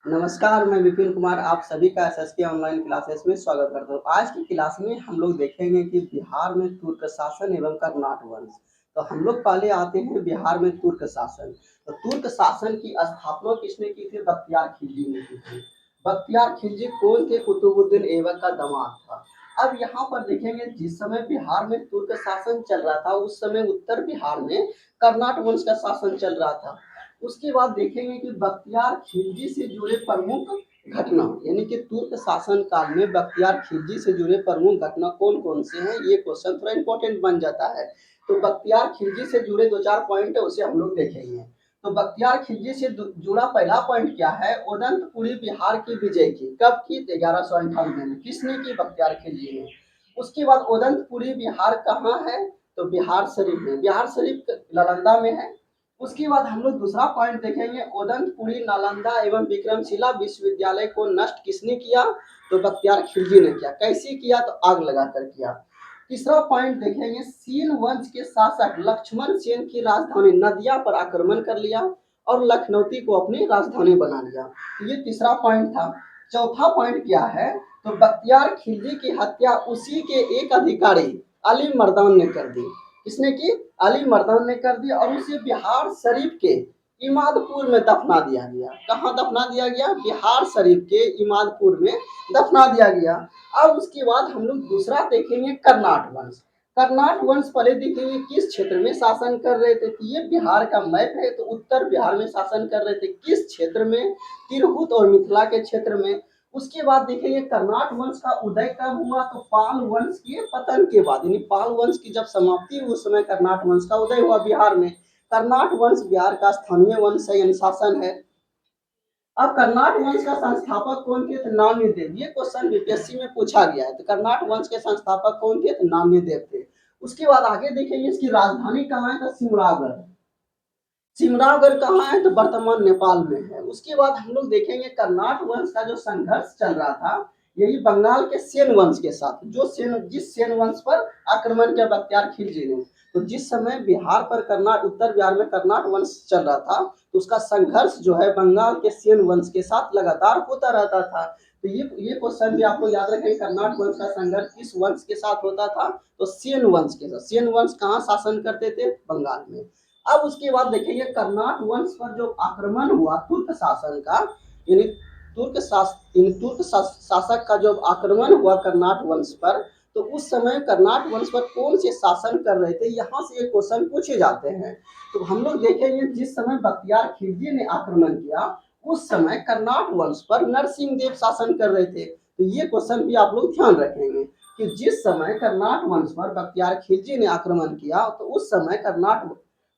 नमस्कार, मैं विपिन कुमार आप सभी का एसएसके ऑनलाइन क्लासेस में स्वागत करता हूँ। आज की क्लास में हम लोग देखेंगे कि बिहार में तुर्क शासन एवं कर्नाट वंश। तो हम लोग पहले आते हैं बिहार में तुर्क शासन। तो तुर्क शासन की स्थापना किसने की थी? बख्तियार खिलजी ने की थी। बख्तियार खिलजी कौन थे? कुतुबुद्दीन ऐबक का दामाद था। अब यहाँ पर देखेंगे जिस समय बिहार में तुर्क शासन चल रहा था उस समय उत्तर बिहार में कर्नाट वंश का शासन चल रहा था। उसके बाद देखेंगे कि बख्तियार खिलजी से जुड़े प्रमुख घटना यानी कि तुर्क शासन काल में बख्तियार खिलजी से जुड़े प्रमुख घटना कौन कौन से हैं, ये क्वेश्चन थोड़ा इंपॉर्टेंट बन जाता है। तो बख्तियार खिलजी से जुड़े दो चार पॉइंट है उसे हम लोग देखेंगे। तो बख्तियार खिलजी से जुड़ा पहला पॉइंट क्या है? उदंतपुरी बिहार की विजय की। कब की? 1198 में। किसने की? बख्तियार खिलजी ने। उसके बाद उदंतपुरी बिहार कहाँ है? तो बिहार शरीफ में। बिहार शरीफ नालंदा में है। उसके बाद हम लोग दूसरा पॉइंट देखेंगे, उदंतपुरी नालंदा एवं विक्रमशिला विश्वविद्यालय को नष्ट किसने किया? तो बख्तियार खिलजी ने किया। कैसे किया? तो आग लगाकर किया। तीसरा पॉइंट देखेंगे, सेन वंश के शासक लक्ष्मण सेन की राजधानी नदिया पर आक्रमण कर लिया और लखनौती को अपनी राजधानी बना लिया। ये तीसरा पॉइंट था। चौथा पॉइंट क्या है? तो बख्तियार खिलजी की हत्या उसी के एक अधिकारी अली मर्दान ने कर दी। किसने की? अली मर्दान ने कर दी और उसे बिहार शरीफ के इमादपुर में दफना दिया गया। कहाँ दफना दिया गया? बिहार शरीफ के इमादपुर में दफना दिया गया। अब उसके बाद हम लोग दूसरा देखेंगे कर्नाट वंश। कर्नाट वंश पहले देखेंगे किस क्षेत्र में शासन कर रहे थे। तो ये बिहार का मैप है, तो उत्तर बिहार में शासन कर रहे थे। किस क्षेत्र में? तिरहुत और मिथिला के क्षेत्र में। उसके बाद देखेंगे कर्नाट वंश का उदय कब हुआ? तो पाल वंश के पतन के बाद, यानी पाल वंश की जब समाप्ति हुई उस समय कर्नाट वंश का उदय हुआ बिहार में। कर्नाट वंश बिहार का स्थानीय वंश है यानी शासन है। अब कर्नाट वंश का संस्थापक कौन थे? तो नान्यदेव। ये क्वेश्चन बीपीएससी में पूछा गया है। तो कर्नाट वंश के संस्थापक कौन थे? तो नान्यदेव थे। उसके बाद आगे देखेंगे इसकी राजधानी कहाँ है? तो सिमरागढ़। सिमरागढ़ कहाँ है? तो वर्तमान नेपाल में है। उसके बाद हम लोग देखेंगे कर्नाट वंश का जो संघर्ष चल रहा था यही बंगाल के सेन वंश के साथ, जिस सेन वंश पर आक्रमण किया बख्तियार खिलजी ने। तो जिस समय बिहार पर उत्तर बिहार में कर्नाट वंश चल रहा था तो उसका संघर्ष जो है बंगाल के सेन वंश के साथ लगातार होता रहता था। तो ये क्वेश्चन भी आप लोग याद रखें, कर्नाट वंश का संघर्ष किस वंश के साथ होता था? तो सेन वंश के साथ। सेन वंश कहाँ शासन करते थे? बंगाल में। अब उसके बाद देखेंगे कर्नाट वंश पर जो आक्रमण हुआ तुर्क शासन का, यानी तुर्क शासक का जब आक्रमण हुआ कर्नाट वंश पर, तो उस समय कर्नाट वंश पर कौन से शासन कर रहे थे, यहाँ से ये क्वेश्चन पूछे जाते हैं। तो हम लोग देखेंगे जिस समय बख्तियार खिलजी ने आक्रमण किया उस समय कर्नाट वंश पर नरसिंह देव शासन कर रहे थे। तो ये क्वेश्चन भी आप लोग ध्यान रखेंगे कि जिस समय कर्नाट वंश पर बख्तियार खिलजी ने आक्रमण किया तो उस समय कर्नाट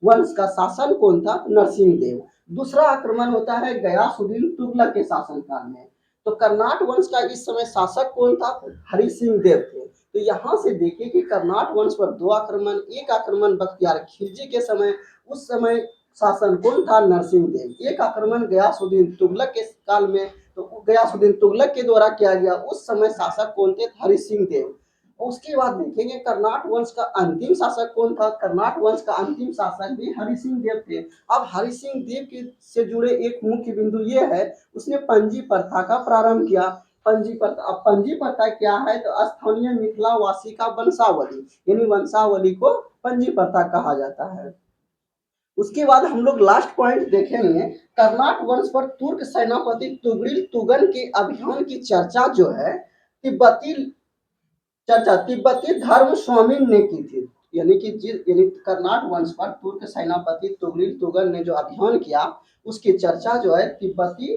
वंश का शासन कौन था? नरसिंह देव। दूसरा आक्रमण होता है गयासुद्दीन तुगलक के शासनकाल में। तो कर्नाट वंश का इस समय शासक कौन था? हरि सिंह देव थे। तो यहाँ से देखिए कि कर्नाट वंश पर दो आक्रमण, एक आक्रमण बख्तियार खिलजी के समय, उस समय शासन कौन था? नरसिंह देव। एक आक्रमण गयासुद्दीन तुगलक के काल में, तो गयासुद्दीन तुगलक के द्वारा किया गया, उस समय शासक कौन थे? हरि सिंह देव। उसके बाद देखेंगे कर्नाट वंश का अंतिम शासक कौन था? कर्नाट वंश का अंतिम शासक भी हरि सिंह देव थे। अब हरि सिंह देव के से जुड़े एक मुख्य बिंदु ये है, उसने पंजी प्रथा का प्रारंभ किया। पंजी प्रथा, अब पंजी प्रथा क्या है? तो स्थानीय मिथिलावासी का वंशावली, यानी वंशावली को पंजी प्रथा कहा जाता है। उसके बाद हम लोग लास्ट पॉइंट देखेंगे, कर्नाट वंश पर तुर्क सेनापति तुगरिल तुगन के अभियान की चर्चा जो है तिब्बती तिब्बती धर्म स्वामी ने की थी। यानी कर्नाट वंश पर तुर्क सेनापति तुगरिल तुगन ने जो अभियान किया उसकी चर्चा जो है तिब्बती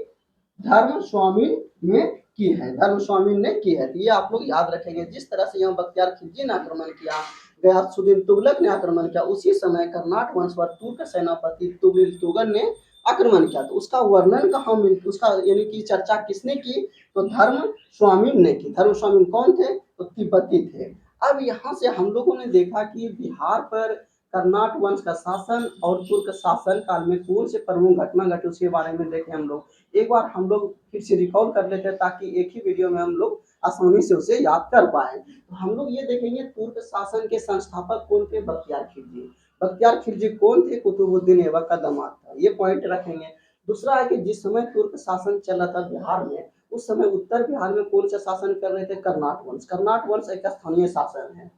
धर्म स्वामी ने की है। धर्म स्वामी ने की है। तो ये आप लोग याद रखेंगे। जिस तरह से यहाँ बख्तियार खिलजी ने आक्रमण किया, गयासुद्दीन तुगलक ने आक्रमण किया, उसी समय कर्नाट वंश पर तुर्क सेनापति तुगरिल तुगन ने आक्रमण किया। तो उसका वर्णन कहाँ मिल, उसका यानी कि चर्चा किसने की? तो धर्म स्वामी ने की। धर्म स्वामी कौन थे? तो तिब्बती थे। अब यहाँ से हम लोगों ने देखा कि बिहार पर कर्नाट वंश का शासन और तुर्क शासन काल में कौन से प्रमुख घटना घटे उसके बारे में देखें हम लोग। एक बार हम लोग फिर से रिकॉल कर लेते हैं ताकि एक ही वीडियो में हम लोग आसानी से उसे याद कर पाए। तो हम लोग ये देखेंगे तुर्क शासन के संस्थापक कौन थे? बख्तियार खिलजी। बख्तियार खिलजी कौन थे? कुतुबुद्दीन ऐबक का दामाद था। ये पॉइंट रखेंगे। दूसरा है कि जिस समय तुर्क शासन चल रहा था बिहार में, उस समय उत्तर बिहार में कौन सा शासन कर रहे थे? कर्नाट वंश। कर्नाट वंश एक स्थानीय शासन है।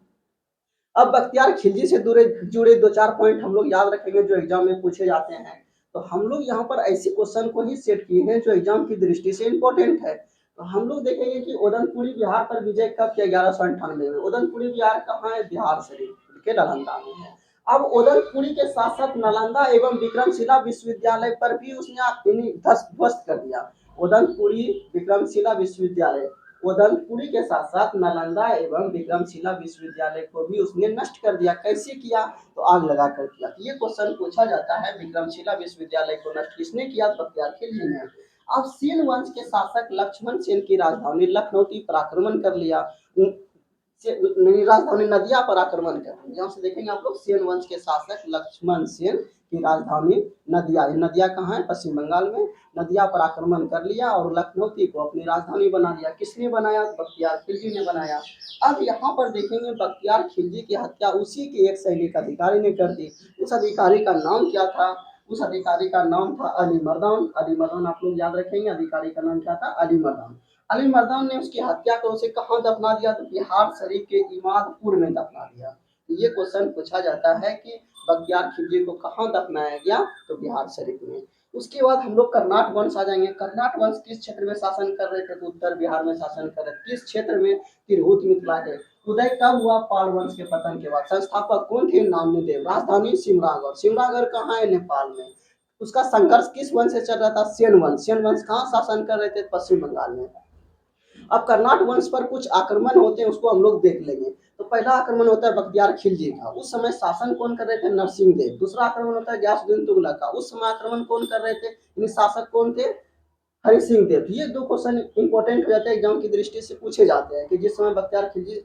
अब बख्तियार खिलजी से जुड़े दो चार पॉइंट हम लोग याद रखेंगे जो एग्जाम में पूछे जाते हैं। तो हम लोग यहाँ पर ऐसे क्वेश्चन को ही सेट किए हैं जो एग्जाम की दृष्टि से इम्पोर्टेंट है। तो हम लोग देखेंगे कि उदनपुरी बिहार पर विजय कब किया? 1198 में। उदनपुरी बिहार कहाँ है? बिहार शरीफ के नालंदा में है। अब उदनपुरी के साथ साथ नालंदा एवं विक्रमशिला विश्वविद्यालय पर भी उसने ध्वस्त कर दिया। उदनपुरी विक्रमशिला विश्वविद्यालय, उदनपुरी के साथ साथ नालंदा एवं विक्रमशिला विश्वविद्यालय को भी उसने नष्ट कर दिया। कैसे किया? तो आग लगा कर किया। तो ये क्वेश्चन पूछा जाता है, विक्रमशिला विश्वविद्यालय को नष्ट किसने किया? बख्तियार खिलजी ने। अब सेन वंश के शासक लक्ष्मण सेन की राजधानी लखनऊ पर आक्रमण कर लिया। राजधानी नदिया पर आक्रमण कर लिया। यहाँ से देखेंगे आप लोग, सेन वंश के शासक लक्ष्मण सेन की राजधानी नदिया, नदिया कहाँ है? पश्चिम बंगाल में। नदिया पर आक्रमण कर लिया और लखनऊ को अपनी राजधानी बना लिया। किसने बनाया? बख्तियार खिलजी ने बनाया। अब यहाँ पर देखेंगे बख्तियार खिलजी की हत्या उसी के एक सैनिक अधिकारी ने कर दी। उस अधिकारी का नाम क्या था? उस अधिकारी का नाम था अली मर्दान। अली मर्दान आप लोग याद रखेंगे, अधिकारी का नाम क्या था? अली मर्दान। अली मर्दान ने उसकी हत्या कर उसे कहाँ दफना दिया? तो बिहार शरीफ के इमादपुर में दफना दिया। ये क्वेश्चन पूछा जाता है कि बख्तियार खिलजी को कहाँ दफनाया गया? तो बिहार शरीफ में। उसके बाद हम लोग कर्नाट वंश आ जाएंगे। कर्नाट वंश किस क्षेत्र में शासन कर रहे थे? तो उत्तर बिहार में शासन कर रहे थे। किस क्षेत्र में? तिरहुत मिथिला के। उदय कब हुआ? पाल वंश के पतन के बाद। संस्थापक कौन थे? नामदेव। राजधानी सिमरागढ़। सिमरागढ़ कहाँ है? नेपाल में। उसका संघर्ष किस वंश से चल रहा था? सेन वंश। सेन वंश कहाँ शासन कर रहे थे? पश्चिम बंगाल में। अब कर्नाट वंश पर कुछ आक्रमण होते हैं, उसको हम लोग देख लेंगे। तो पहला आक्रमण होता है बख्तियार खिलजी का। उस समय शासन कौन कर रहे थे? नरसिंह देव। दूसरा आक्रमण होता है गयासुद्दीन तुगलक का। उस समय आक्रमण कौन कर रहे थे? शासक कौन थे? हरि सिंह देव। ये दो क्वेश्चन इंपॉर्टेंट हो जाते हैं, एग्जाम की दृष्टि से पूछे जाते हैं कि जिस समय बख्तियार खिलजी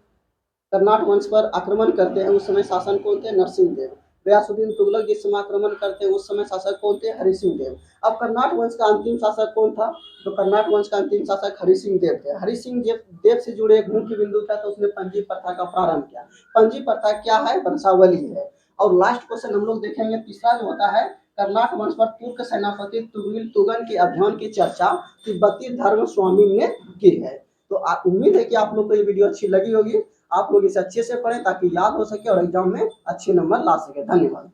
कर्नाट वंश पर आक्रमण करते हैं, उस समय शासन कौन थे? नरसिंह देव। गयासुद्दीन तुगलक जिस समय आक्रमण करते हैं, उस समय शासक कौन थे? हरि सिंह देव। अब कर्नाट वंश का अंतिम शासक कौन था? तो कर्नाट वंश का अंतिम शासक हरि सिंह देव थे। हरि सिंह देव से जुड़े एक मुख्य बिंदु था, तो उसने पंजी प्रथा का प्रारंभ किया। पंजी प्रथा क्या है? वंशावली है। और लास्ट क्वेश्चन हम लोग देखेंगे, तीसरा जो होता है, कर्नाट वंश पर तुर्क सेनापति तुगिल तुगन के अभियान की चर्चा तिब्बती धर्म स्वामी ने की है। तो उम्मीद है कि आप लोग को ये वीडियो अच्छी लगी होगी। आप लोग इसे अच्छे से पढ़ें ताकि याद हो सके और एग्जाम में अच्छे नंबर ला सके। धन्यवाद।